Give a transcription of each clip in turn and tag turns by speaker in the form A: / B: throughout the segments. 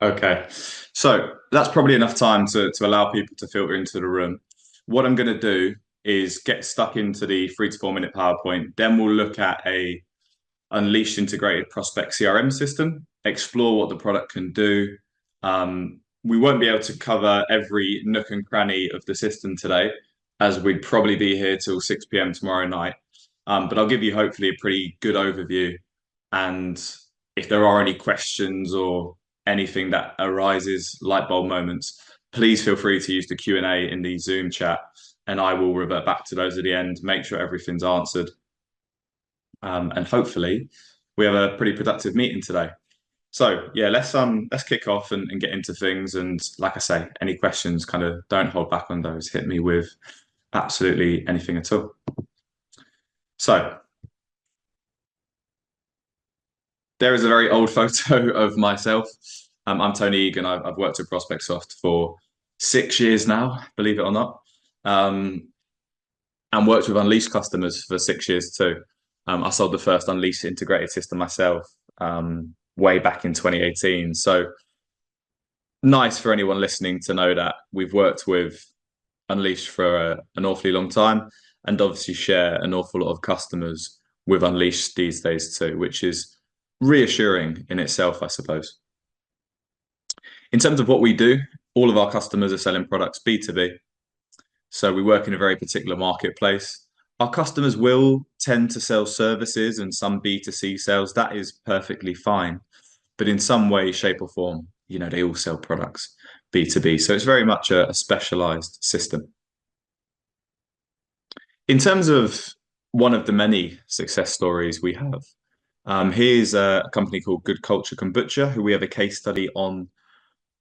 A: Okay, so that's probably enough time to allow people to filter into the room. What I'm going to do is get stuck into the 3 to 4 minute PowerPoint. Then we'll look at a Unleashed integrated Prospect CRM system, explore what the product can do. We won't be able to cover every nook and cranny of the system today, as we'd probably be here till 6 p.m. tomorrow night. But I'll give you hopefully a pretty good overview. And if there are any questions or anything that arises, light bulb moments, please feel free to use the Q&A in the Zoom chat, and I will revert back to those at the end, make sure everything's answered. And hopefully we have a pretty productive meeting today. So yeah, let's kick off and get into things. And like I say, any questions, kind of don't hold back on those. Hit me with absolutely anything at all. So there is a very old photo of myself. I'm Tony Egan. I've worked at Prospect Soft for 6 years now, believe it or not, and worked with Unleashed customers for 6 years too. I sold the first Unleashed integrated system myself way back in 2018. So nice for anyone listening to know that we've worked with Unleashed for an awfully long time, and obviously share an awful lot of customers with Unleashed these days too, which is reassuring in itself, I suppose. In terms of what we do, all of our customers are selling products B2B. So we work in a very particular marketplace. Our customers will tend to sell services and some B2C sales. That is perfectly fine. But in some way, shape, or form, they all sell products B2B. So it's very much a specialized system. In terms of one of the many success stories we have, here's a company called Good Culture Kombucha, who we have a case study on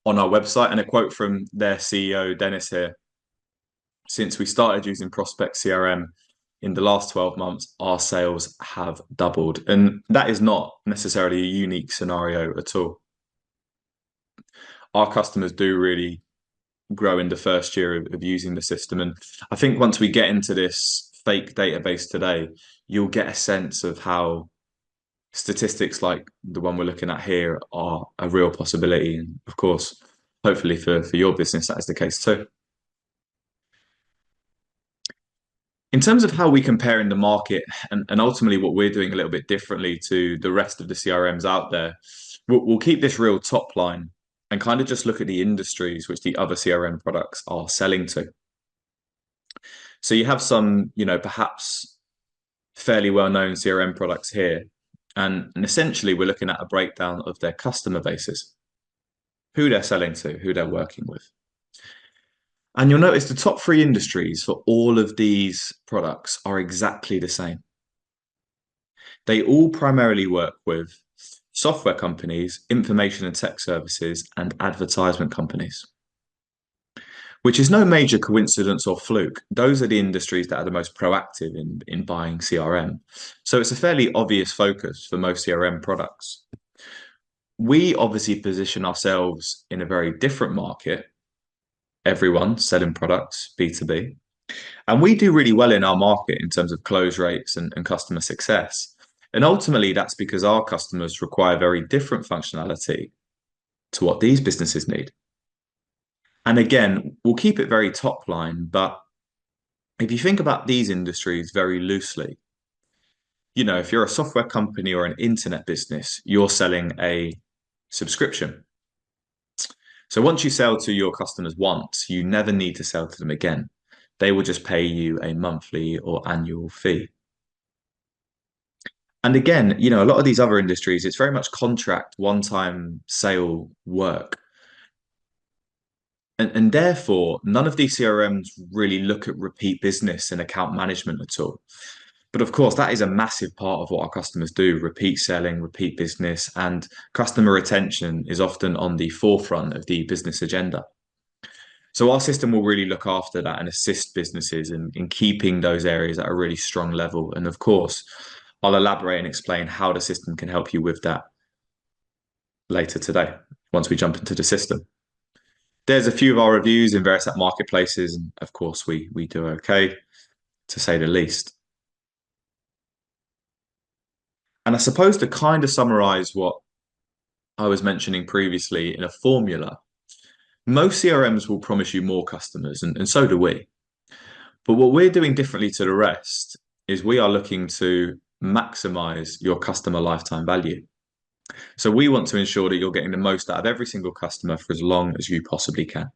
A: our website, and a quote from their CEO, Dennis here. Since we started using Prospect CRM in the last 12 months, our sales have doubled. And that is not necessarily a unique scenario at all. Our customers do really grow in the first year of using the system. And I think once we get into this fake database today, you'll get a sense of how statistics like the one we're looking at here are a real possibility. And of course, hopefully for your business, that is the case too. In terms of how we compare in the market, and ultimately what we're doing a little bit differently to the rest of the CRMs out there, we'll keep this real top line and kind of just look at the industries which the other CRM products are selling to. So you have some, perhaps fairly well-known CRM products here. And essentially, we're looking at a breakdown of their customer bases, who they're selling to, who they're working with. And you'll notice the top three industries for all of these products are exactly the same. They all primarily work with software companies, information and tech services, and advertisement companies, which is no major coincidence or fluke. Those are the industries that are the most proactive in buying CRM. So it's a fairly obvious focus for most CRM products. We obviously position ourselves in a very different market. Everyone selling products, B2B. And we do really well in our market in terms of close rates and customer success. And ultimately, that's because our customers require very different functionality to what these businesses need. And again, we'll keep it very top line, but if you think about these industries very loosely, if you're a software company or an internet business, you're selling a subscription. So once you sell to your customers once, you never need to sell to them again. They will just pay you a monthly or annual fee. And again, a lot of these other industries, it's very much contract, one-time sale work. And therefore, none of these CRMs really look at repeat business and account management at all. But of course, that is a massive part of what our customers do: repeat selling, repeat business, and customer retention is often on the forefront of the business agenda. So our system will really look after that and assist businesses in keeping those areas at a really strong level. And of course, I'll elaborate and explain how the system can help you with that later today, once we jump into the system. There's a few of our reviews in various app marketplaces, and of course, we do okay, to say the least. And I suppose to kind of summarize what I was mentioning previously in a formula, most CRMs will promise you more customers, and so do we. But what we're doing differently to the rest is we are looking to maximize your customer lifetime value. So we want to ensure that you're getting the most out of every single customer for as long as you possibly can.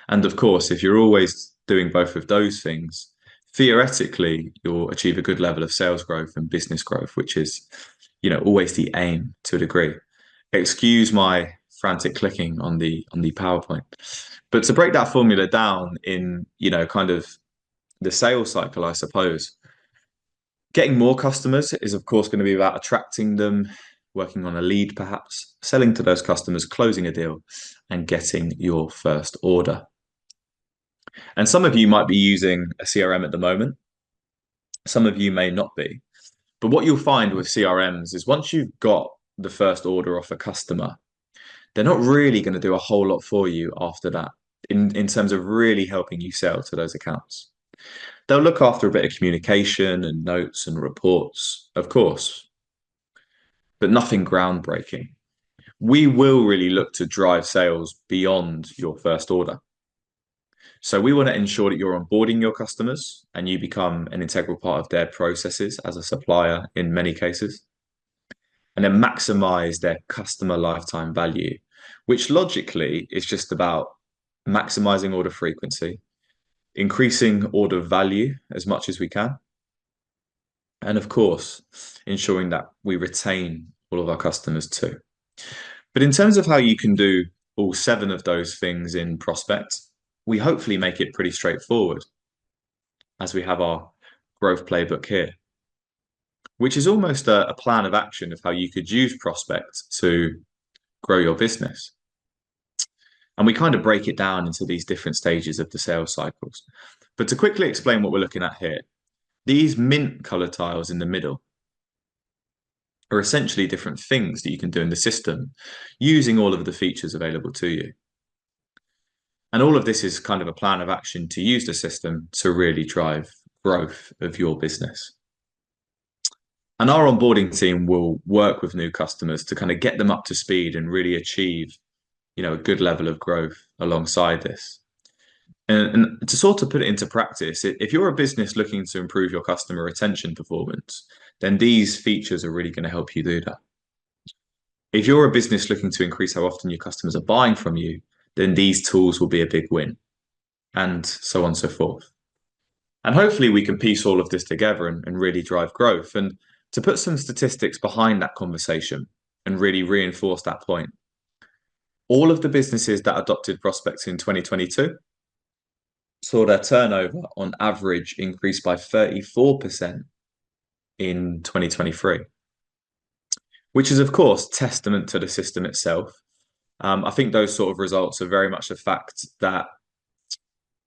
A: And of course, if you're always doing both of those things, theoretically, you'll achieve a good level of sales growth and business growth, which is, always the aim to a degree. Excuse my frantic clicking on the PowerPoint. But to break that formula down in, kind of the sales cycle, I suppose, getting more customers is, of course, going to be about attracting them, working on a lead, perhaps, selling to those customers, closing a deal, and getting your first order. And some of you might be using a CRM at the moment. Some of you may not be. But what you'll find with CRMs is once you've got the first order off a customer, they're not really going to do a whole lot for you after that in terms of really helping you sell to those accounts. They'll look after a bit of communication and notes and reports, of course, but nothing groundbreaking. We will really look to drive sales beyond your first order. So we want to ensure that you're onboarding your customers and you become an integral part of their processes as a supplier in many cases, and then maximize their customer lifetime value, which logically is just about maximizing order frequency, increasing order value as much as we can, and of course, ensuring that we retain all of our customers too. But in terms of how you can do all seven of those things in Prospect, we hopefully make it pretty straightforward as we have our growth playbook here, which is almost a plan of action of how you could use Prospect to grow your business. And we kind of break it down into these different stages of the sales cycles. But to quickly explain what we're looking at here, these mint color tiles in the middle are essentially different things that you can do in the system using all of the features available to you. And all of this is kind of a plan of action to use the system to really drive growth of your business. And our onboarding team will work with new customers to kind of get them up to speed and really achieve, a good level of growth alongside this. And to sort of put it into practice, if you're a business looking to improve your customer retention performance, then these features are really going to help you do that. If you're a business looking to increase how often your customers are buying from you, then these tools will be a big win, and so on and so forth. And hopefully we can piece all of this together and really drive growth. And to put some statistics behind that conversation and really reinforce that point, all of the businesses that adopted Prospects in 2022 saw their turnover on average increase by 34% in 2023, which is, of course, testament to the system itself. I think those sort of results are very much a fact that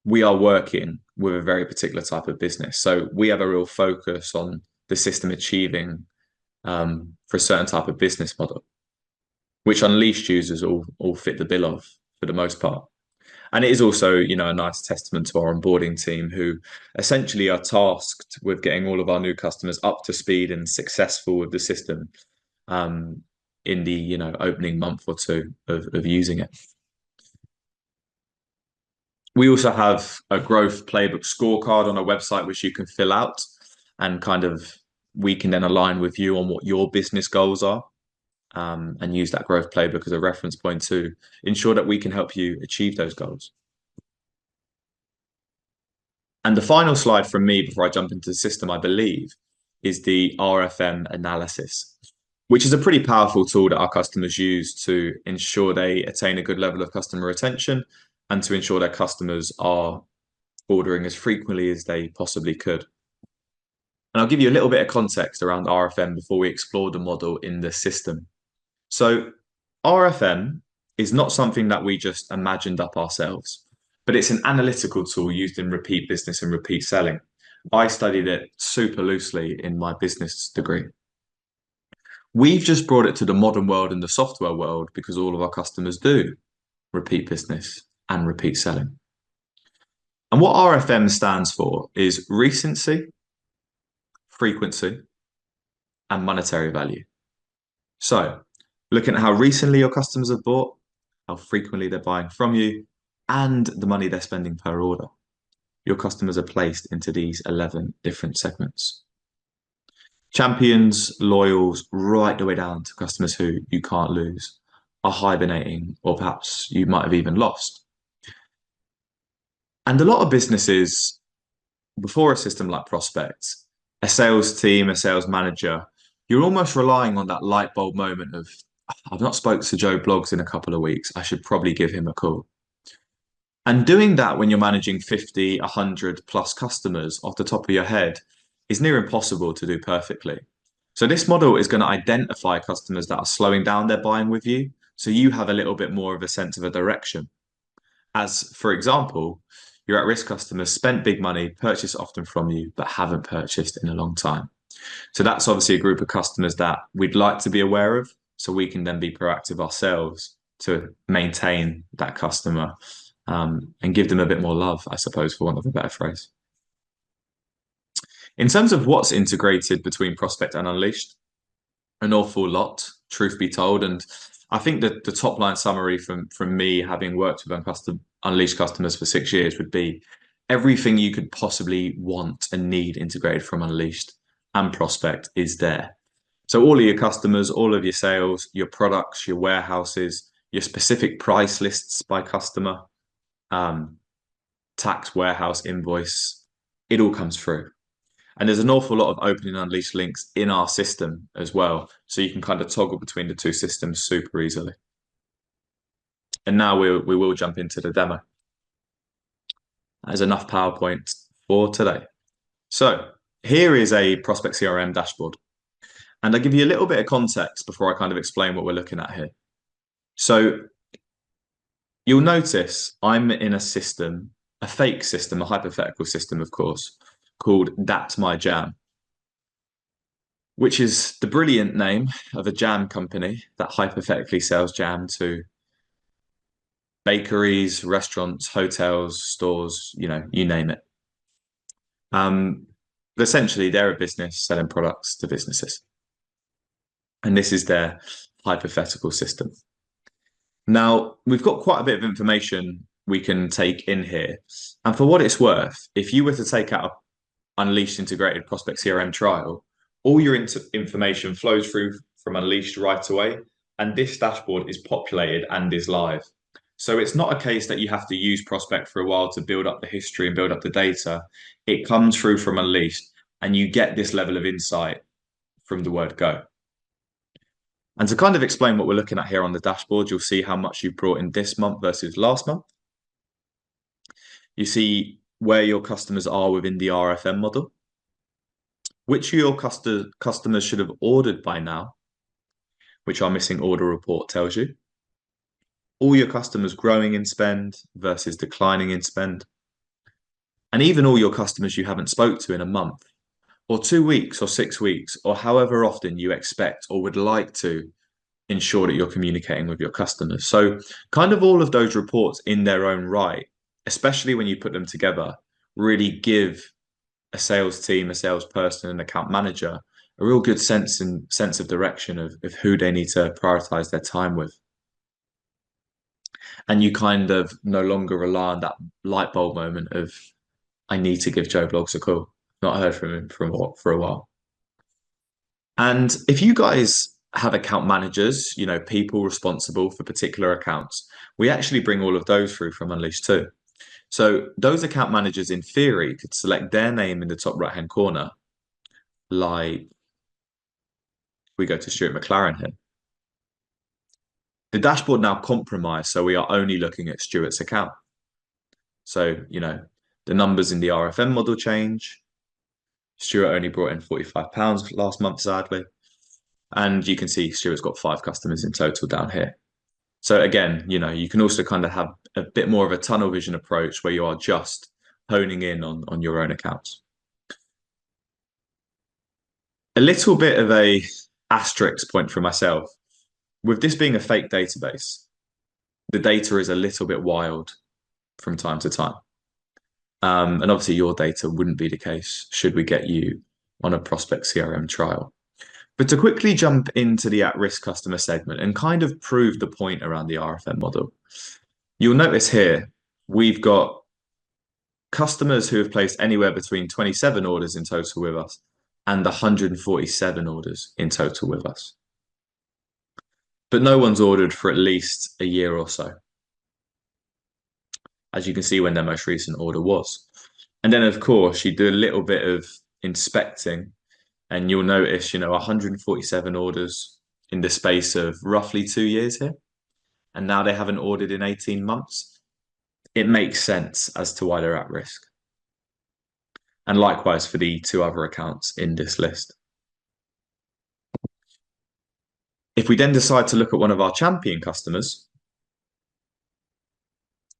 A: we are working with a very particular type of business. So we have a real focus on the system achieving for a certain type of business model, which Unleashed users all fit the bill of for the most part. And it is also, a nice testament to our onboarding team who essentially are tasked with getting all of our new customers up to speed and successful with the system in the, opening month or two of using it. We also have a growth playbook scorecard on our website, which you can fill out and kind of we can then align with you on what your business goals are and use that growth playbook as a reference point to ensure that we can help you achieve those goals. And the final slide from me before I jump into the system, I believe, is the RFM analysis, which is a pretty powerful tool that our customers use to ensure they attain a good level of customer retention and to ensure their customers are ordering as frequently as they possibly could. And I'll give you a little bit of context around RFM before we explore the model in the system. So RFM is not something that we just imagined up ourselves, but it's an analytical tool used in repeat business and repeat selling. I studied it super loosely in my business degree. We've just brought it to the modern world and the software world because all of our customers do repeat business and repeat selling. And what RFM stands for is recency, frequency, and monetary value. So Looking at how recently your customers have bought, how frequently they're buying from you, and the money they're spending per order. Your customers are placed into these 11 different segments. Champions, loyals, right the way down to customers who you can't lose, are hibernating, or perhaps you might have even lost. And a lot of businesses, before a system like Prospect, a sales team, a sales manager, you're almost relying on that light bulb moment of, I've not spoken to Joe Bloggs in a couple of weeks. I should probably give him a call. And doing that when you're managing 50, 100 plus customers off the top of your head is near impossible to do perfectly. So this model is going to identify customers that are slowing down their buying with you, so you have a little bit more of a sense of a direction. As, for example, your at-risk customers spent big money, purchased often from you, but haven't purchased in a long time. So that's obviously a group of customers that we'd like to be aware of, so we can then be proactive ourselves to maintain that customer, and give them a bit more love, I suppose, for want of a better phrase. In terms of what's integrated between Prospect and Unleashed, an awful lot, truth be told. And I think that the top line summary from me, having worked with Unleashed customers for 6 years, would be everything you could possibly want and need integrated from Unleashed and Prospect is there. So all of your customers, all of your sales, your products, your warehouses, your specific price lists by customer, tax, warehouse, invoice, it all comes through. And there's an awful lot of open and unleashed links in our system as well. So you can kind of toggle between the two systems super easily. And now we will jump into the demo. There's enough PowerPoint for today. So here is a Prospect CRM dashboard. And I'll give you a little bit of context before I kind of explain what we're looking at here. So you'll notice I'm in a system, a fake system, a hypothetical system, of course, called That's My Jam, which is the brilliant name of a jam company that hypothetically sells jam to bakeries, restaurants, hotels, stores, you name it. But essentially, they're a business selling products to businesses. And this is their hypothetical system. Now, we've got quite a bit of information we can take in here. And for what it's worth, if you were to take out a Unleashed integrated Prospect CRM trial, all your information flows through from Unleashed right away. And this dashboard is populated and is live. So it's not a case that you have to use Prospect for a while to build up the history and build up the data. It comes through from Unleashed and you get this level of insight from the word go. And to kind of explain what we're looking at here on the dashboard, you'll see how much you brought in this month versus last month. You see where your customers are within the RFM model, which your customers should have ordered by now, which our missing order report tells you. All your customers growing in spend versus declining in spend. And even all your customers you haven't spoke to in a month, or 2 weeks, or 6 weeks, or however often you expect or would like to ensure that you're communicating with your customers. So kind of all of those reports in their own right, especially when you put them together, really give a sales team, a salesperson, an account manager a real good sense of direction of who they need to prioritize their time with. And you kind of no longer rely on that light bulb moment of, I need to give Joe Bloggs a call. Not heard from him for a while. And if you guys have account managers, people responsible for particular accounts, we actually bring all of those through from Unleashed too. So those account managers, in theory, could select their name in the top right-hand corner, like we go to Stuart McLaren here. The dashboard now compromised, so we are only looking at Stuart's account. So, the numbers in the RFM model change. Stuart only brought in £45 last month, sadly. And you can see Stuart's got 5 customers in total down here. So again, you can also kind of have a bit more of a tunnel vision approach where you are just honing in on your own accounts. A little bit of a asterisk point for myself. With this being a fake database, the data is a little bit wild from time to time. And obviously your data wouldn't be the case should we get you on a Prospect CRM trial. But to quickly jump into the at-risk customer segment and kind of prove the point around the RFM model, you'll notice here we've got customers who have placed anywhere between 27 orders in total with us and 147 orders in total with us. But no one's ordered for at least a year or so, as you can see when their most recent order was. And then, of course, you do a little bit of inspecting and you'll notice, 147 orders in the space of roughly 2 years here. And now they haven't ordered in 18 months. It makes sense as to why they're at risk. And likewise for the two other accounts in this list. If we then decide to look at one of our champion customers,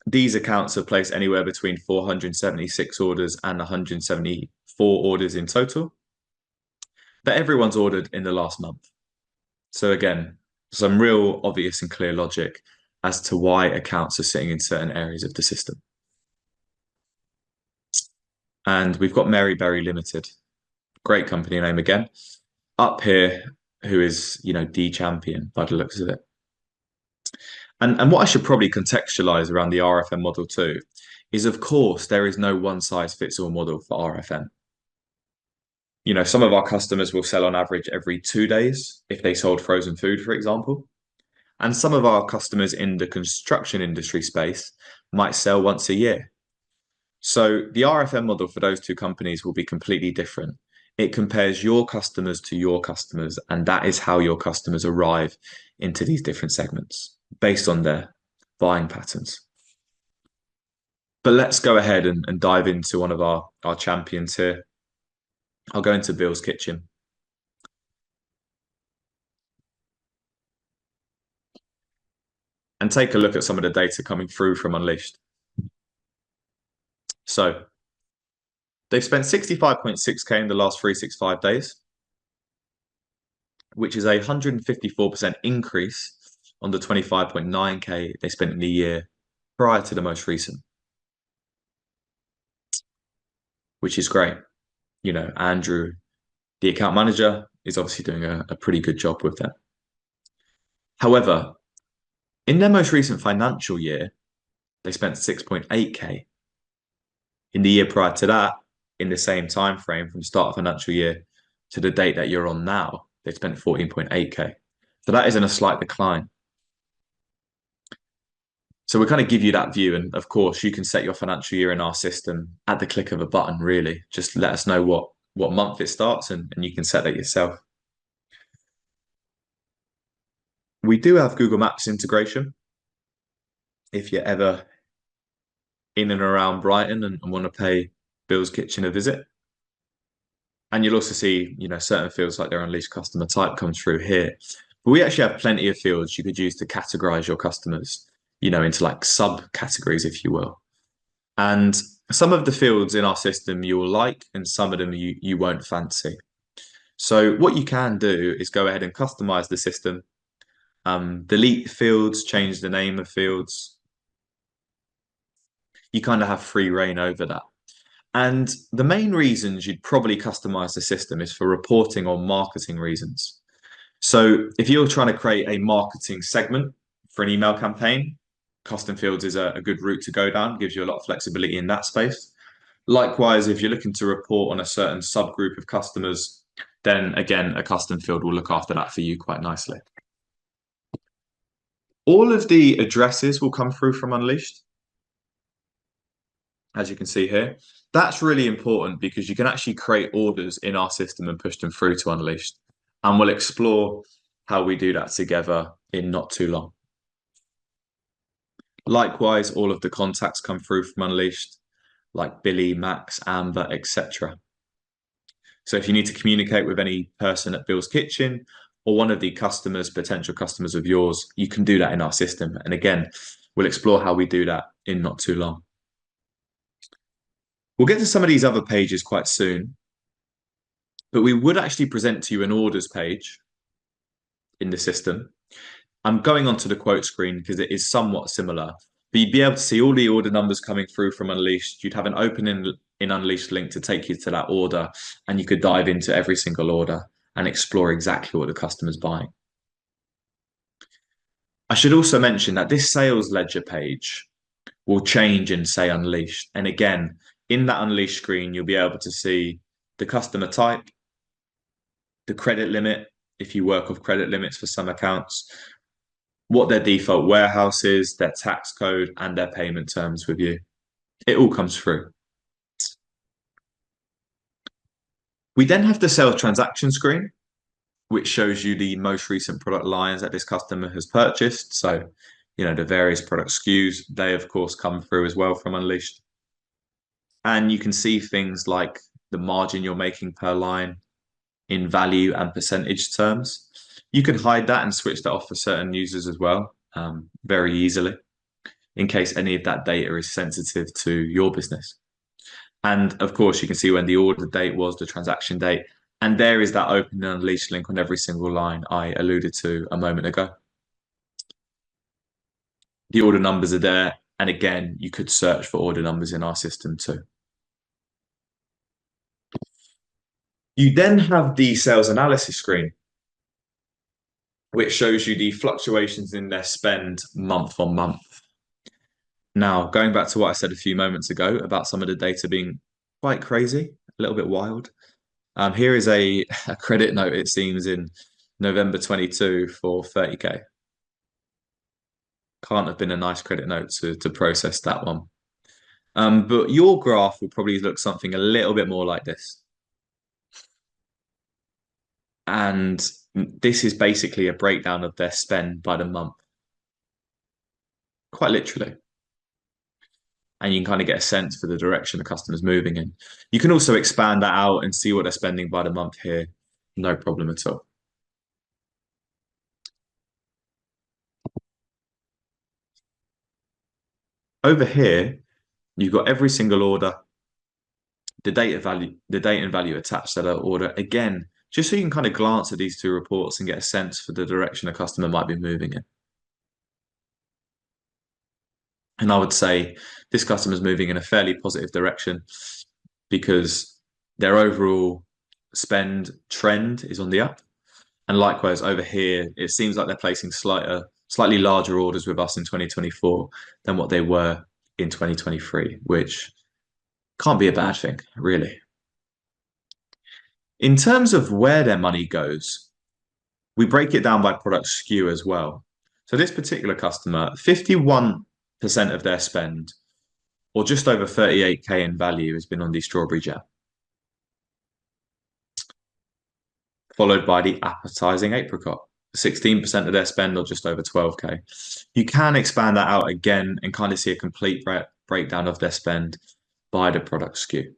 A: these accounts have placed anywhere between 476 orders and 174 orders in total. But everyone's ordered in the last month. So again, some real obvious and clear logic as to why accounts are sitting in certain areas of the system. And we've got Mary Berry Limited, great company name again, up here, who is, the champion by the looks of it. And what I should probably contextualize around the RFM model too is, of course, there is no one size fits all model for RFM. Some of our customers will sell on average every 2 days if they sold frozen food, for example. And some of our customers in the construction industry space might sell once a year. So the RFM model for those two companies will be completely different. It compares your customers to your customers, and that is how your customers arrive into these different segments based on their buying patterns. But let's go ahead and dive into one of our champions here. I'll go into Bill's Kitchen. And take a look at some of the data coming through from Unleashed. So they've spent 65.6K in the last 365 days, which is a 154% increase on the 25.9K they spent in the year prior to the most recent, which is great. Andrew, the account manager, is obviously doing a pretty good job with that. However, in their most recent financial year, they spent 6.8K. In the year prior to that, in the same time frame from start of financial year to the date that you're on now, they spent 14.8K. So that is in a slight decline. So we kind of give you that view. And of course, you can set your financial year in our system at the click of a button, really. Just let us know what month it starts and you can set that yourself. We do have Google Maps integration. If you're ever in and around Brighton and want to pay Bill's Kitchen a visit. And you'll also see, certain fields like their Unleashed customer type comes through here. But we actually have plenty of fields you could use to categorize your customers, into like subcategories, if you will. And some of the fields in our system you will like, and some of them you won't fancy. So what you can do is go ahead and customize the system, delete fields, change the name of fields. You kind of have free reign over that. And the main reasons you'd probably customize the system is for reporting or marketing reasons. So if you're trying to create a marketing segment for an email campaign, custom fields is a good route to go down, gives you a lot of flexibility in that space. Likewise, if you're looking to report on a certain subgroup of customers, then again, a custom field will look after that for you quite nicely. All of the addresses will come through from Unleashed, as you can see here. That's really important because you can actually create orders in our system and push them through to Unleashed. And we'll explore how we do that together in not too long. Likewise, all of the contacts come through from Unleashed, like Billy, Max, Amber, etc. So if you need to communicate with any person at Bill's Kitchen or one of the customers, potential customers of yours, you can do that in our system. And again, we'll explore how we do that in not too long. We'll get to some of these other pages quite soon, but we would actually present to you an orders page in the system. I'm going onto the quote screen because it is somewhat similar, but you'd be able to see all the order numbers coming through from Unleashed. You'd have an open in Unleashed link to take you to that order, and you could dive into every single order and explore exactly what the customer's buying. I should also mention that this sales ledger page will change in, say, Unleashed. And again, in that Unleashed screen, you'll be able to see the customer type, the credit limit, if you work off credit limits for some accounts, what their default warehouse is, their tax code, and their payment terms with you. It all comes through. We then have the sales transaction screen, which shows you the most recent product lines that this customer has purchased. So, the various product SKUs, they of course come through as well from Unleashed. And you can see things like the margin you're making per line in value and percentage terms. You can hide that and switch that off for certain users as well, very easily, in case any of that data is sensitive to your business. And of course, you can see when the order date was, the transaction date, and there is that open and unleashed link on every single line I alluded to a moment ago. The order numbers are there. And again, you could search for order numbers in our system too. You then have the sales analysis screen, which shows you the fluctuations in their spend month on month. Now, going back to what I said a few moments ago about some of the data being quite crazy, a little bit wild. Here is a credit note, it seems, in November 22 for 30K. Can't have been a nice credit note to process that one. But your graph will probably look something a little bit more like this. And this is basically a breakdown of their spend by the month. Quite literally. And you can kind of get a sense for the direction the customer's moving in. You can also expand that out and see what they're spending by the month here. No problem at all. Over here, you've got every single order, the date and value attached to that order. Again, just so you can kind of glance at these two reports and get a sense for the direction a customer might be moving in. And I would say this customer is moving in a fairly positive direction because their overall spend trend is on the up. And likewise, over here, it seems like they're placing slightly larger orders with us in 2024 than what they were in 2023, which can't be a bad thing, really. In terms of where their money goes, we break it down by product SKU as well. So this particular customer, 51% of their spend, or just over 38K in value, has been on the strawberry jam, followed by the appetizing apricot, 16% of their spend, or just over 12K. You can expand that out again and kind of see a complete breakdown of their spend by the product SKU.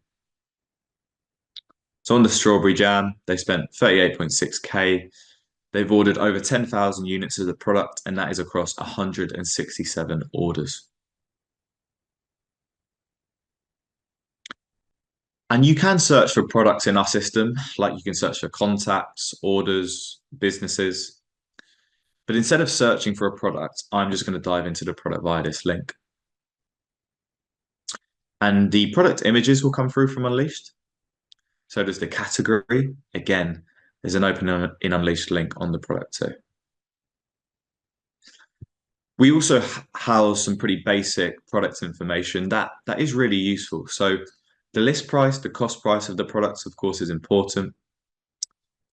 A: So on the strawberry jam, they spent 38.6K. They've ordered over 10,000 units of the product, and that is across 167 orders. And you can search for products in our system, like you can search for contacts, orders, businesses. But instead of searching for a product, I'm just going to dive into the product via this link. And the product images will come through from Unleashed. So does the category. Again, there's an open in Unleashed link on the product too. We also house some pretty basic product information that is really useful. So the list price, the cost price of the products, of course, is important.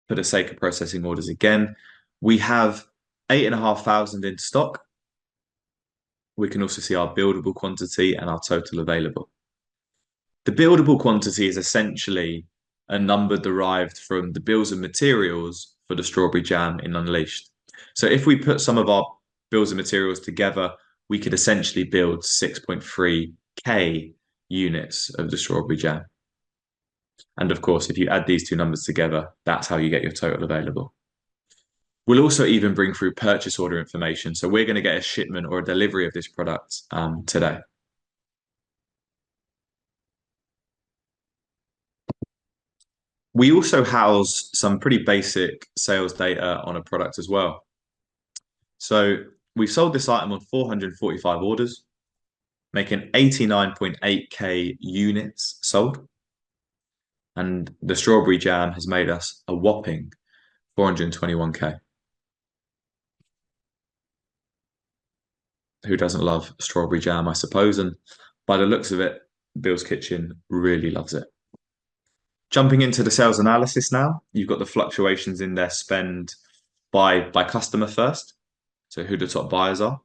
A: For the sake of processing orders again, we have 8,500 in stock. We can also see our buildable quantity and our total available. The buildable quantity is essentially a number derived from the bills of materials for the strawberry jam in Unleashed. So if we put some of our bills of materials together, we could essentially build 6.3K units of the strawberry jam. And of course, if you add these two numbers together, that's how you get your total available. We'll also even bring through purchase order information. So we're going to get a shipment or a delivery of this product today. We also house some pretty basic sales data on a product as well. So we've sold this item on 445 orders, making 89.8K units sold. And the strawberry jam has made us a whopping 421K. Who doesn't love strawberry jam, I suppose? And by the looks of it, Bill's Kitchen really loves it. Jumping into the sales analysis now, you've got the fluctuations in their spend by customer first, so who the top buyers are.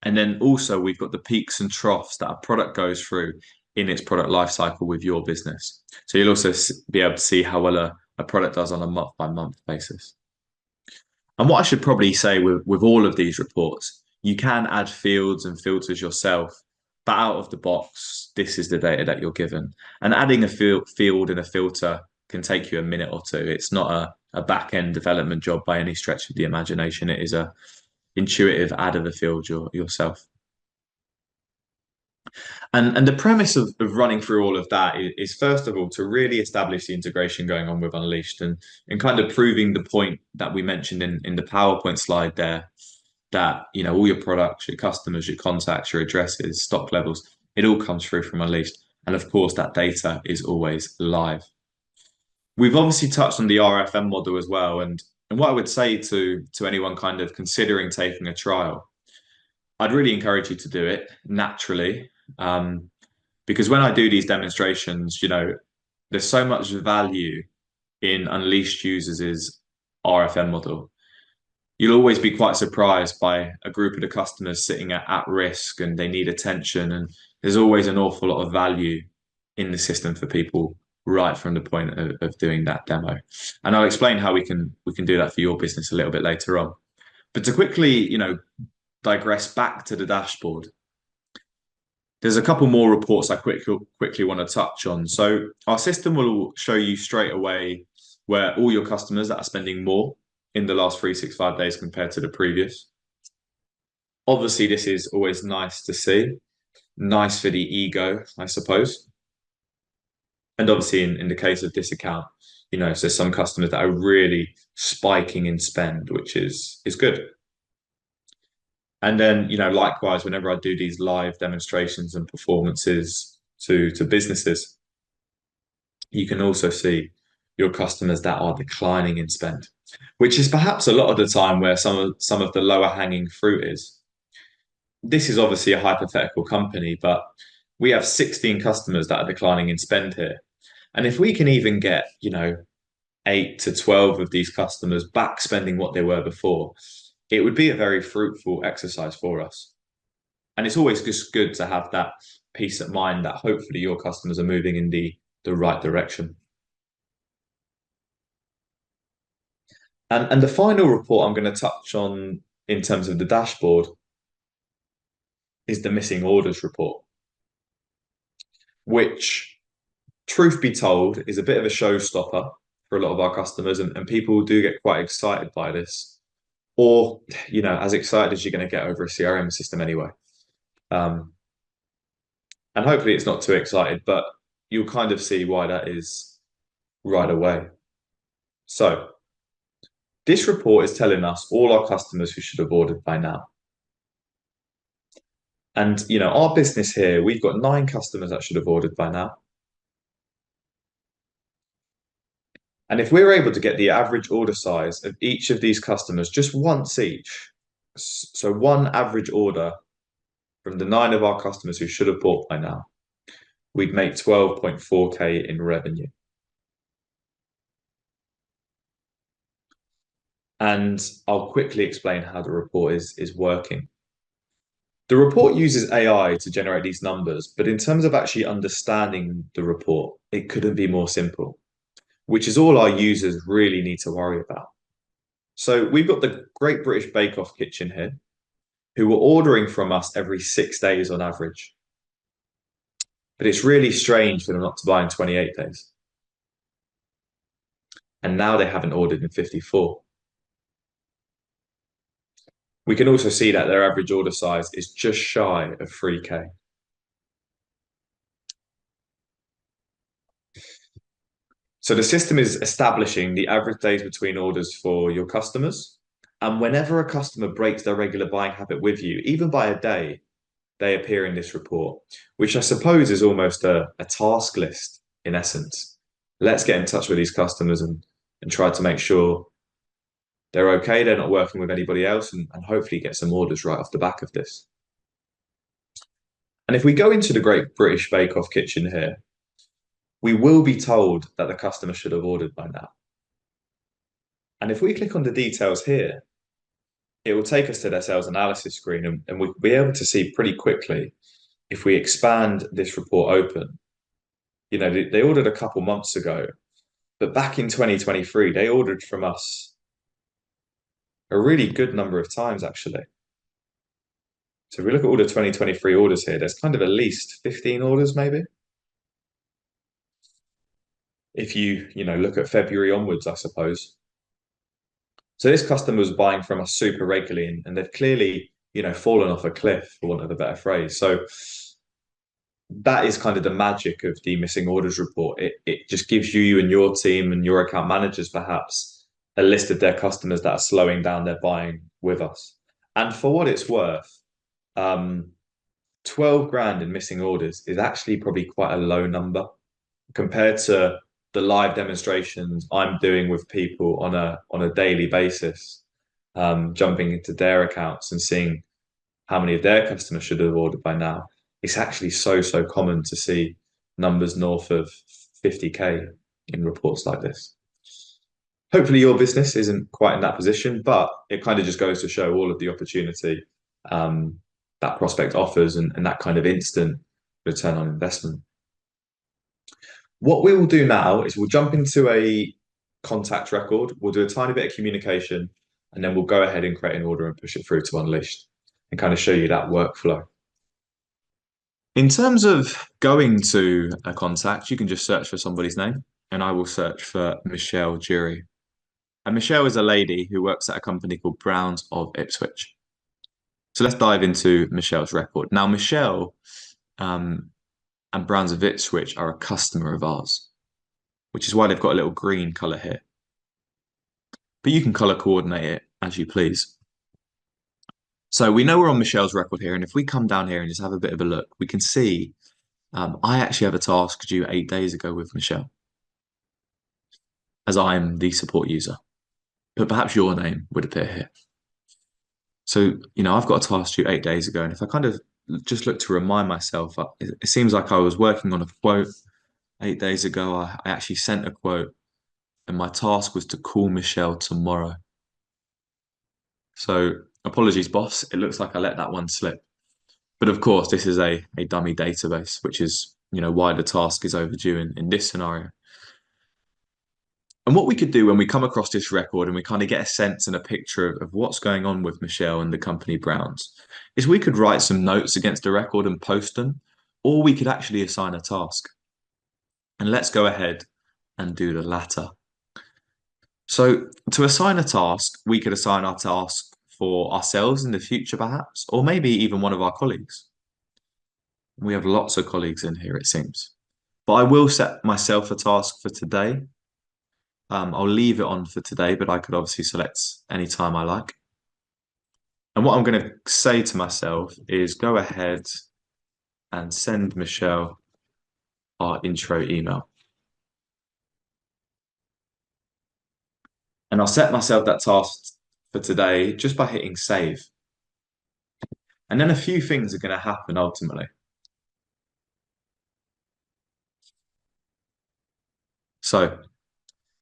A: And then also we've got the peaks and troughs that a product goes through in its product life cycle with your business. So you'll also be able to see how well a product does on a month by month basis. And what I should probably say with all of these reports, you can add fields and filters yourself, but out of the box, this is the data that you're given. And adding a field and a filter can take you a minute or two. It's not a back-end development job by any stretch of the imagination. It is a intuitive add of a field yourself. And the premise of running through all of that is first of all to really establish the integration going on with Unleashed and kind of proving the point that we mentioned in the PowerPoint slide there, that all your products, your customers, your contacts, your addresses, stock levels, it all comes through from Unleashed. And of course, that data is always live. We've obviously touched on the RFM model as well, and what I would say to anyone kind of considering taking a trial, I'd really encourage you to do it naturally. Because when I do these demonstrations, there's so much value in Unleashed users' RFM model. You'll always be quite surprised by a group of the customers sitting at risk and they need attention. And there's always an awful lot of value in the system for people right from the point of doing that demo. And I'll explain how we can do that for your business a little bit later on. But to quickly, digress back to the dashboard, there's a couple more reports I quickly want to touch on. So our system will show you straight away where all your customers that are spending more in the last 365 days compared to the previous. Obviously, this is always nice to see. Nice for the ego, I suppose. And obviously, in the case of this account, so some customers that are really spiking in spend, which is good. And then, likewise, whenever I do these live demonstrations and performances to businesses, you can also see your customers that are declining in spend, which is perhaps a lot of the time where some of the lower hanging fruit is. This is obviously a hypothetical company, but we have 16 customers that are declining in spend here. And if we can even get, 8 to 12 of these customers back spending what they were before, it would be a very fruitful exercise for us. And it's always just good to have that peace of mind that hopefully your customers are moving in the right direction. And the final report I'm going to touch on in terms of the dashboard is the missing orders report, which, truth be told, is a bit of a showstopper for a lot of our customers, and people do get quite excited by this, or as excited as you're going to get over a CRM system anyway. And hopefully it's not too excited, but you'll kind of see why that is right away. So this report is telling us all our customers who should have ordered by now. And our business here, we've got 9 customers that should have ordered by now. And if we're able to get the average order size of each of these customers just once each, so one average order from the 9 of our customers who should have bought by now, we'd make 12.4K in revenue. And I'll quickly explain how the report is working. The report uses AI to generate these numbers, but in terms of actually understanding the report, it couldn't be more simple, which is all our users really need to worry about. So we've got the Great British Bake Off kitchen here, who were ordering from us every 6 days on average. But it's really strange for them not to buy in 28 days. And now they haven't ordered in 54. We can also see that their average order size is just shy of 3K. So the system is establishing the average days between orders for your customers. And whenever a customer breaks their regular buying habit with you, even by a day, they appear in this report, which I suppose is almost a task list in essence. Let's get in touch with these customers and and try to make sure they're okay, they're not working with anybody else, and hopefully get some orders right off the back of this. And if we go into the Great British Bake Off kitchen here, we will be told that the customer should have ordered by now. And if we click on the details here, it will take us to their sales analysis screen, and we'll be able to see pretty quickly if we expand this report open. You know, they ordered a couple months ago, but back in 2023, they ordered from us a really good number of times, actually. So if we look at all the 2023 orders here, there's kind of at least 15 orders, maybe. If you know, look at February onwards, I suppose. So this customer was buying from us super regularly, and they've clearly, you know, fallen off a cliff, for want of a better phrase. So that is kind of the magic of the missing orders report. It just gives you and your team and your account managers perhaps a list of their customers that are slowing down their buying with us. And for what it's worth, 12 grand in missing orders is actually probably quite a low number compared to the live demonstrations I'm doing with people on a daily basis, jumping into their accounts and seeing how many of their customers should have ordered by now. It's actually so common to see numbers north of 50K in reports like this. Hopefully your business isn't quite in that position, but it kind of just goes to show all of the opportunity that Prospect offers, and that kind of instant return on investment. What we will do now is we'll jump into a contact record, we'll do a tiny bit of communication, and then we'll go ahead and create an order and push it through to Unleashed and kind of show you that workflow. In terms of going to a contact, you can just search for somebody's name, and I will search for Michelle Jury. And Michelle is a lady who works at a company called Browns of Ipswich. So let's dive into Michelle's record. Now, Michelle and Browns of Ipswich are a customer of ours, which is why they've got a little green color here. But you can color coordinate it as you please. So we know we're on Michelle's record here, and if we come down here and just have a bit of a look, we can see I actually have a task due 8 days ago with Michelle, as I am the support user. But perhaps your name would appear here. So, you know, I've got a task due 8 days ago, and if I kind of just look to remind myself, it seems like I was working on a quote 8 days ago. I actually sent a quote, and my task was to call Michelle tomorrow. So apologies, boss. It looks like I let that one slip. But of course, this is a dummy database, which is, you know, why the task is overdue in this scenario. And what we could do when we come across this record and we kind of get a sense and a picture of what's going on with Michelle and the company Browns is we could write some notes against the record and post them, or we could actually assign a task. And let's go ahead and do the latter. So to assign a task, we could assign our task for ourselves in the future, perhaps, or maybe even one of our colleagues. We have lots of colleagues in here, it seems. But I will set myself a task for today. I'll leave it on for today, but I could obviously select any time I like. And what I'm going to say to myself is go ahead and send Michelle our intro email. And I'll set myself that task for today just by hitting save. And then a few things are going to happen ultimately. So,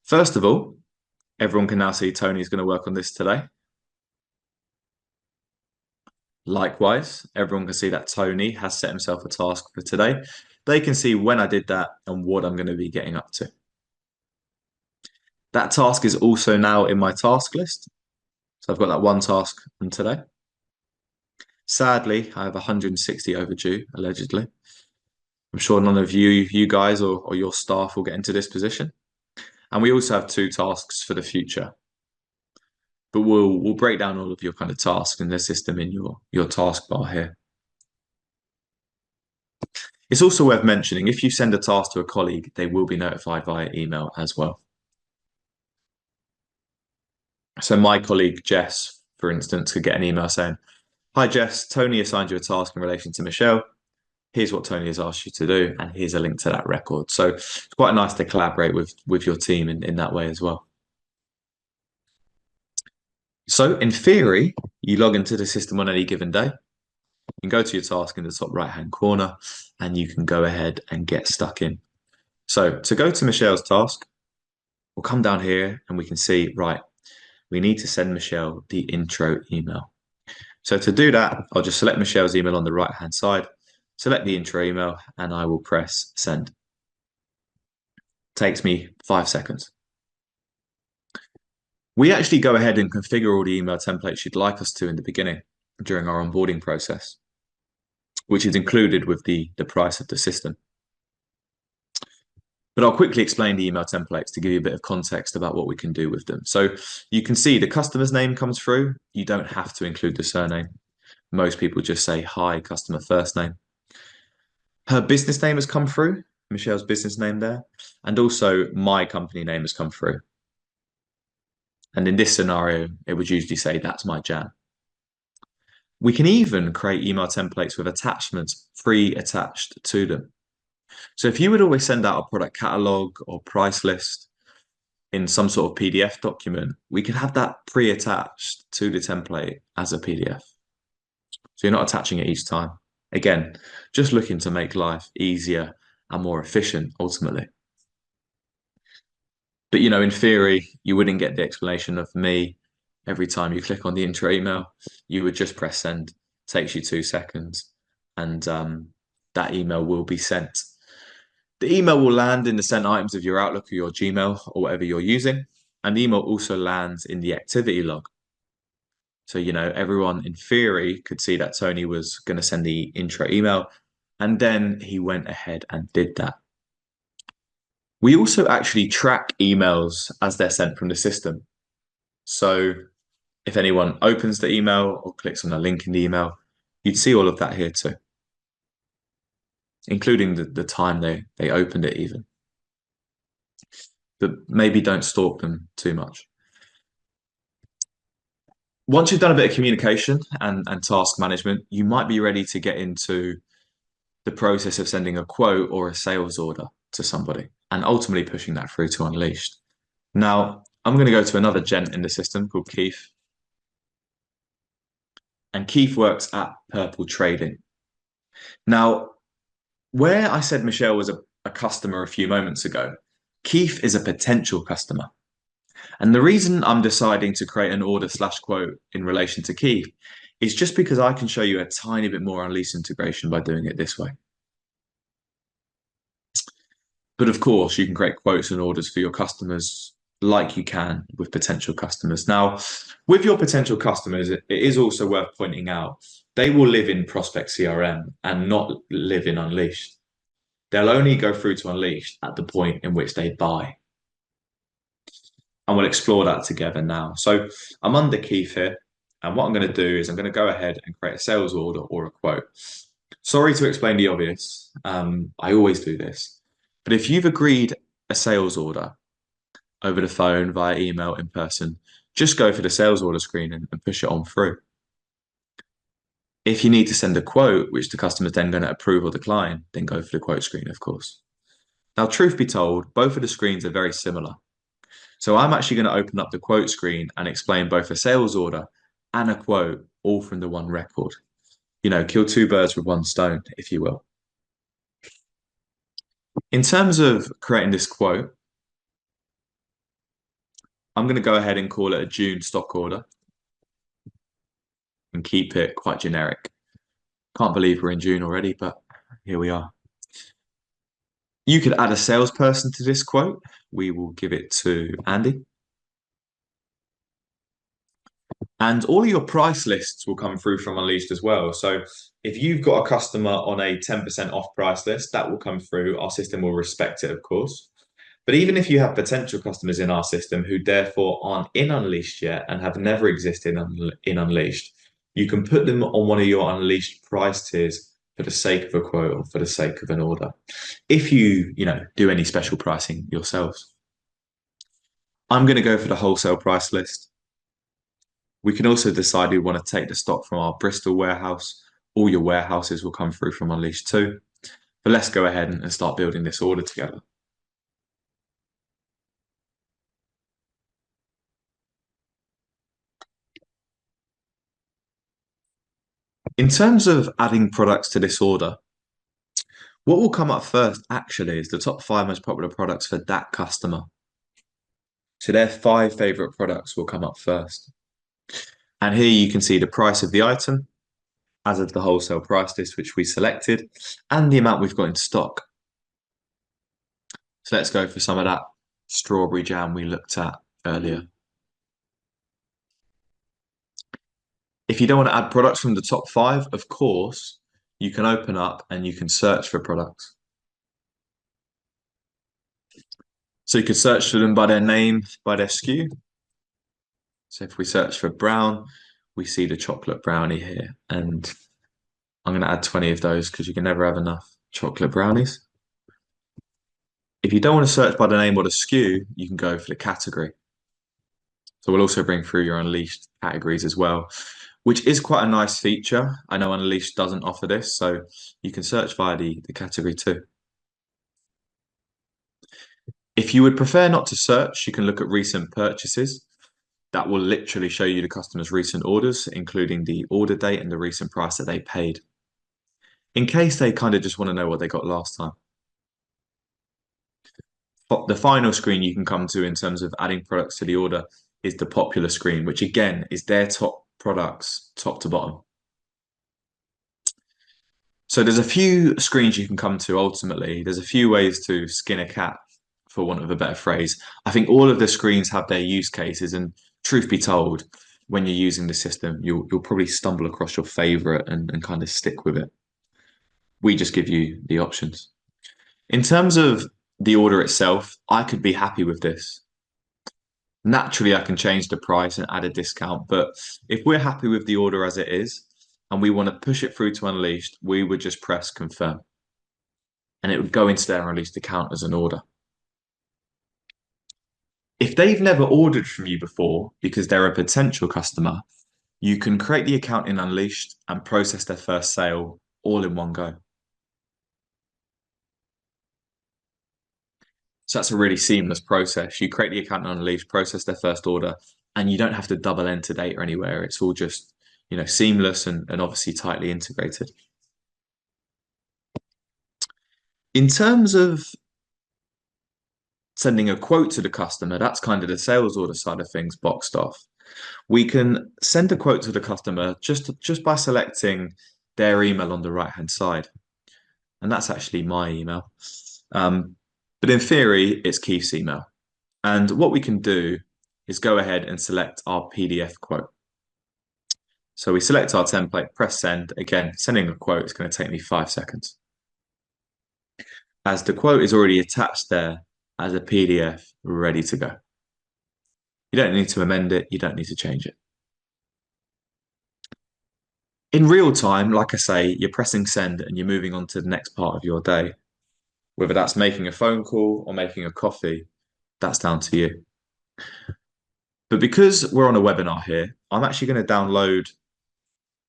A: first of all, everyone can now see Tony's going to work on this today. Likewise, everyone can see that Tony has set himself a task for today. They can see when I did that and what I'm going to be getting up to. That task is also now in my task list. So I've got that one task from today. Sadly, I have 160 overdue, allegedly. I'm sure none of you guys or your staff will get into this position. And we also have 2 tasks for the future. But we'll break down all of your kind of tasks in the system in your taskbar here. It's also worth mentioning, if you send a task to a colleague, they will be notified via email as well. So my colleague Jess, for instance, could get an email saying, "Hi Jess, Tony assigned you a task in relation to Michelle. Here's what Tony has asked you to do, and here's a link to that record." So it's quite nice to collaborate with your team in that way as well. So in theory, you log into the system on any given day. You can go to your task in the top right-hand corner and you can go ahead and get stuck in. So to go to Michelle's task, we'll come down here and we can see, right, we need to send Michelle the intro email. So to do that, I'll just select Michelle's email on the right-hand side, select the intro email, and I will press send. Takes me 5 seconds. We actually go ahead and configure all the email templates you'd like us to in the beginning during our onboarding process, which is included with the price of the system. But I'll quickly explain the email templates to give you a bit of context about what we can do with them. So you can see the customer's name comes through. You don't have to include the surname. Most people just say, hi, customer first name. Her business name has come through, Michelle's business name there. And also my company name has come through. And in this scenario, it would usually say, that's my Jan. We can even create email templates with attachments pre-attached to them. So if you would always send out a product catalog or price list in some sort of PDF document, we could have that pre-attached to the template as a PDF. So you're not attaching it each time. Again, just looking to make life easier and more efficient ultimately. But in theory, you wouldn't get the explanation of me every time you click on the intro email. You would just press send. It takes you 2 seconds, and that email will be sent. The email will land in the sent items of your Outlook or your Gmail or whatever you're using. And the email also lands in the activity log. So, everyone in theory could see that Tony was going to send the intro email, and then he went ahead and did that. We also actually track emails as they're sent from the system. So if anyone opens the email or clicks on a link in the email, you'd see all of that here too, including the time they opened it even. But maybe don't stalk them too much. Once you've done a bit of communication and task management, you might be ready to get into the process of sending a quote or a sales order to somebody and ultimately pushing that through to Unleashed. Now, I'm going to go to another gent in the system called Keith. And Keith works at Purple Trading. Now, where I said Michelle was a customer a few moments ago, Keith is a potential customer. And the reason I'm deciding to create an order/quote in relation to Keith is just because I can show you a tiny bit more Unleashed integration by doing it this way. But of course, you can create quotes and orders for your customers like you can with potential customers. Now, with your potential customers, it is also worth pointing out they will live in Prospect CRM and not live in Unleashed. They'll only go through to Unleashed at the point in which they buy. And we'll explore that together now. So I'm under Keith here. And what I'm going to do is I'm going to go ahead and create a sales order or a quote. Sorry to explain the obvious. I always do this. But if you've agreed a sales order over the phone, via email, in person, just go for the sales order screen and push it on through. If you need to send a quote, which the customer's then going to approve or decline, then go for the quote screen, of course. Now, truth be told, both of the screens are very similar. So I'm actually going to open up the quote screen and explain both a sales order and a quote all from the one record. Kill two birds with one stone, if you will. In terms of creating this quote, I'm going to go ahead and call it a June stock order and keep it quite generic. Can't believe we're in June already, but here we are. You could add a salesperson to this quote. We will give it to Andy. And all of your price lists will come through from Unleashed as well. So if you've got a customer on a 10% off price list, that will come through. Our system will respect it, of course. But even if you have potential customers in our system who therefore aren't in Unleashed yet and have never existed in Unleashed, you can put them on one of your Unleashed price tiers for the sake of a quote or for the sake of an order. If you do any special pricing yourselves. I'm going to go for the wholesale price list. We can also decide we want to take the stock from our Bristol warehouse. All your warehouses will come through from Unleashed too. But let's go ahead and start building this order together. In terms of adding products to this order, what will come up first actually is the top five most popular products for that customer. So their five favorite products will come up first. And here you can see the price of the item, as of the wholesale price list, which we selected, and the amount we've got in stock. So let's go for some of that strawberry jam we looked at earlier. If you don't want to add products from the top five, of course, you can open up and you can search for products. So you could search for them by their name, by their SKU. So if we search for brown, we see the chocolate brownie here. And I'm going to add 20 of those because you can never have enough chocolate brownies. If you don't want to search by the name or the SKU, you can go for the category. So we'll also bring through your Unleashed categories as well, which is quite a nice feature. I know Unleashed doesn't offer this, so you can search via the category too. If you would prefer not to search, you can look at recent purchases. That will literally show you the customer's recent orders, including the order date and the recent price that they paid, in case they kind of just want to know what they got last time. But the final screen you can come to in terms of adding products to the order is the popular screen, which again is their top products, top to bottom. So there's a few screens you can come to ultimately. There's a few ways to skin a cat, for want of a better phrase. I think all of the screens have their use cases, and truth be told, when you're using the system, you'll probably stumble across your favorite and kind of stick with it. We just give you the options. In terms of the order itself, I could be happy with this. Naturally, I can change the price and add a discount, but if we're happy with the order as it is and we want to push it through to Unleashed, we would just press confirm and it would go into their Unleashed account as an order. If they've never ordered from you before because they're a potential customer, you can create the account in Unleashed and process their first sale all in one go. So that's a really seamless process. You create the account in Unleashed, process their first order, and you don't have to double enter data anywhere. It's all just, seamless and obviously tightly integrated. In terms of sending a quote to the customer, that's kind of the sales order side of things boxed off. We can send a quote to the customer just by selecting their email on the right-hand side. And that's actually my email. But in theory, it's Keith's email. And what we can do is go ahead and select our PDF quote. So we select our template, press send. Again, sending a quote is going to take me 5 seconds. As the quote is already attached there as a PDF, ready to go. You don't need to amend it. You don't need to change it. In real time, like I say, you're pressing send and you're moving on to the next part of your day. Whether that's making a phone call or making a coffee, that's down to you. But because we're on a webinar here, I'm actually going to download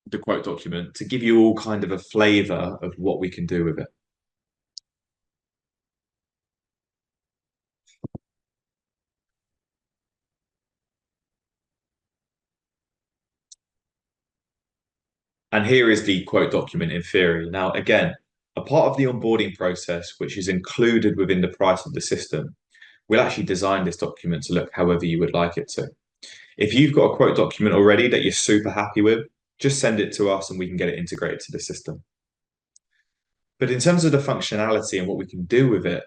A: the quote document to give you all kind of a flavor of what we can do with it. And here is the quote document in theory. Now, again, a part of the onboarding process, which is included within the price of the system, we'll actually design this document to look however you would like it to. If you've got a quote document already that you're super happy with, just send it to us and we can get it integrated to the system. But in terms of the functionality and what we can do with it,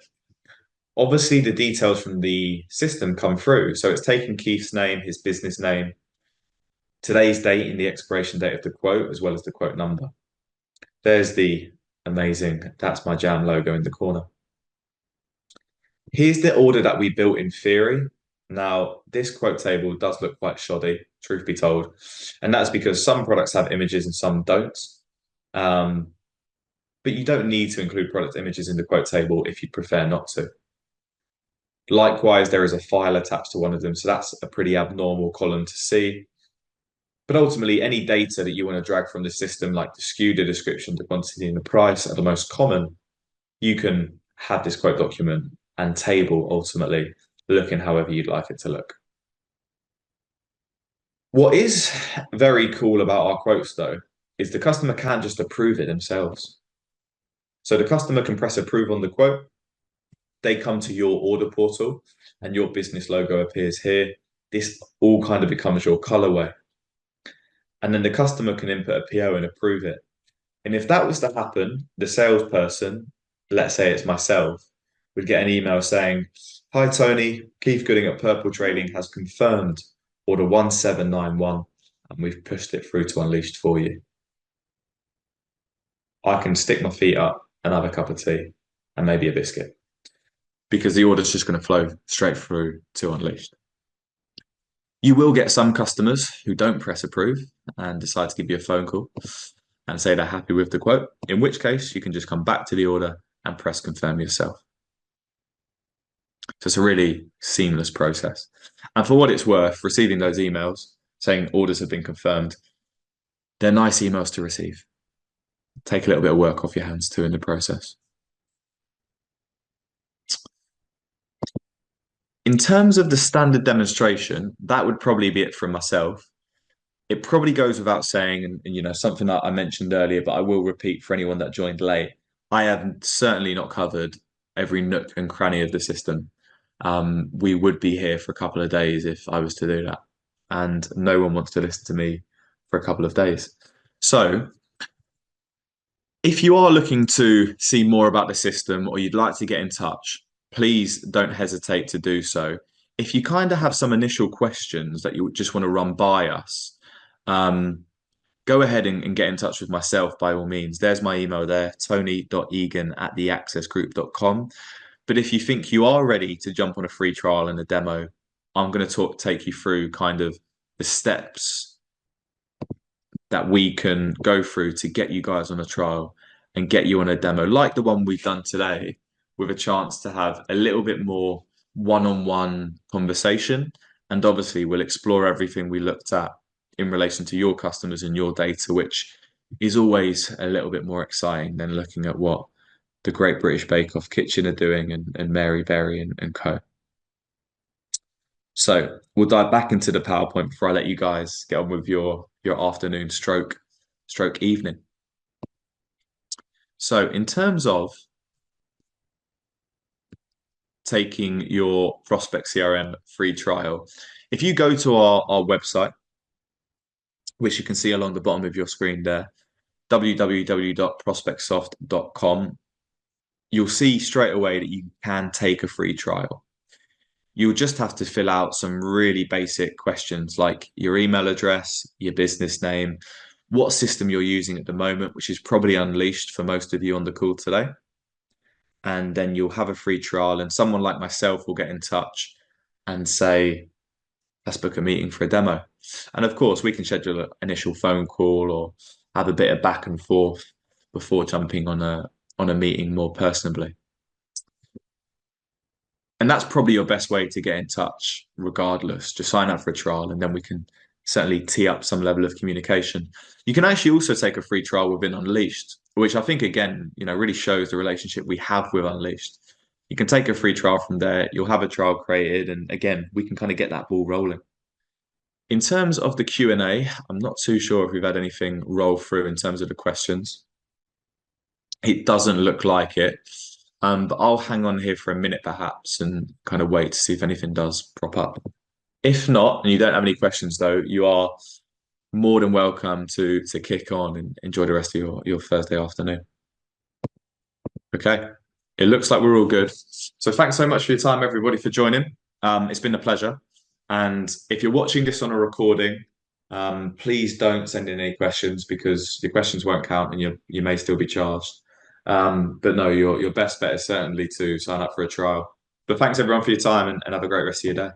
A: obviously the details from the system come through. So it's taking Keith's name, his business name, today's date and the expiration date of the quote, as well as the quote number. There's the amazing That's My Jam logo in the corner. Here's the order that we built in theory. Now, this quote table does look quite shoddy, truth be told. And that's because some products have images and some don't. But you don't need to include product images in the quote table if you prefer not to. Likewise, there is a file attached to one of them, so that's a pretty abnormal column to see. But ultimately, any data that you want to drag from the system, like the SKU, the description, the quantity, and the price are the most common, you can have this quote document and table ultimately looking however you'd like it to look. What is very cool about our quotes, though, is the customer can't just approve it themselves. So the customer can press approve on the quote. They come to your order portal and your business logo appears here. This all kind of becomes your colorway. And then the customer can input a PO and approve it. And if that was to happen, the salesperson, let's say it's myself, would get an email saying, "Hi, Tony, Keith Gooding at Purple Trading has confirmed order 1791, and we've pushed it through to Unleashed for you." I can stick my feet up and have a cup of tea and maybe a biscuit because the order's just going to flow straight through to Unleashed. You will get some customers who don't press approve and decide to give you a phone call and say they're happy with the quote, in which case you can just come back to the order and press confirm yourself. So it's a really seamless process. And for what it's worth, receiving those emails saying orders have been confirmed, they're nice emails to receive. Take a little bit of work off your hands too in the process. In terms of the standard demonstration, that would probably be it from myself. It probably goes without saying, and something that I mentioned earlier, but I will repeat for anyone that joined late. I have certainly not covered every nook and cranny of the system. We would be here for a couple of days if I was to do that, and no one wants to listen to me for a couple of days. So, if you are looking to see more about the system or you'd like to get in touch, please don't hesitate to do so. If you kind of have some initial questions that you just want to run by us, go ahead and get in touch with myself by all means. There's my email there, tony.egan@theaccessgroup.com. But if you think you are ready to jump on a free trial and a demo, I'm going to take you through kind of the steps that we can go through to get you guys on a trial and get you on a demo like the one we've done today, with a chance to have a little bit more one-on-one conversation. And obviously we'll explore everything we looked at in relation to your customers and your data, which is always a little bit more exciting than looking at what the Great British Bake Off Kitchen are doing and Mary Berry and co. So we'll dive back into the PowerPoint before I let you guys get on with your afternoon stroke evening. So in terms of taking your Prospect CRM free trial, if you go to our website, which you can see along the bottom of your screen there, www.prospectsoft.com, you'll see straight away that you can take a free trial. You'll just have to fill out some really basic questions like your email address, your business name, what system you're using at the moment, which is probably Unleashed for most of you on the call today. And then you'll have a free trial, and someone like myself will get in touch and say, let's book a meeting for a demo. And of course, we can schedule an initial phone call or have a bit of back and forth before jumping on a meeting more personally. And that's probably your best way to get in touch, regardless. Just sign up for a trial, and then we can certainly tee up some level of communication. You can actually also take a free trial within Unleashed, which I think, again, really shows the relationship we have with Unleashed. You can take a free trial from there. You'll have a trial created, and again, we can kind of get that ball rolling. In terms of the Q&A, I'm not too sure if we've had anything roll through in terms of the questions. It doesn't look like it. But I'll hang on here for a minute perhaps and kind of wait to see if anything does prop up. If not, and you don't have any questions though, you are more than welcome to kick on and enjoy the rest of your Thursday afternoon. Okay, it looks like we're all good. So thanks so much for your time, everybody, for joining. It's been a pleasure. And if you're watching this on a recording, please don't send in any questions because your questions won't count and you may still be charged. But no, your best bet is certainly to sign up for a trial. But thanks everyone for your time and have a great rest of your day.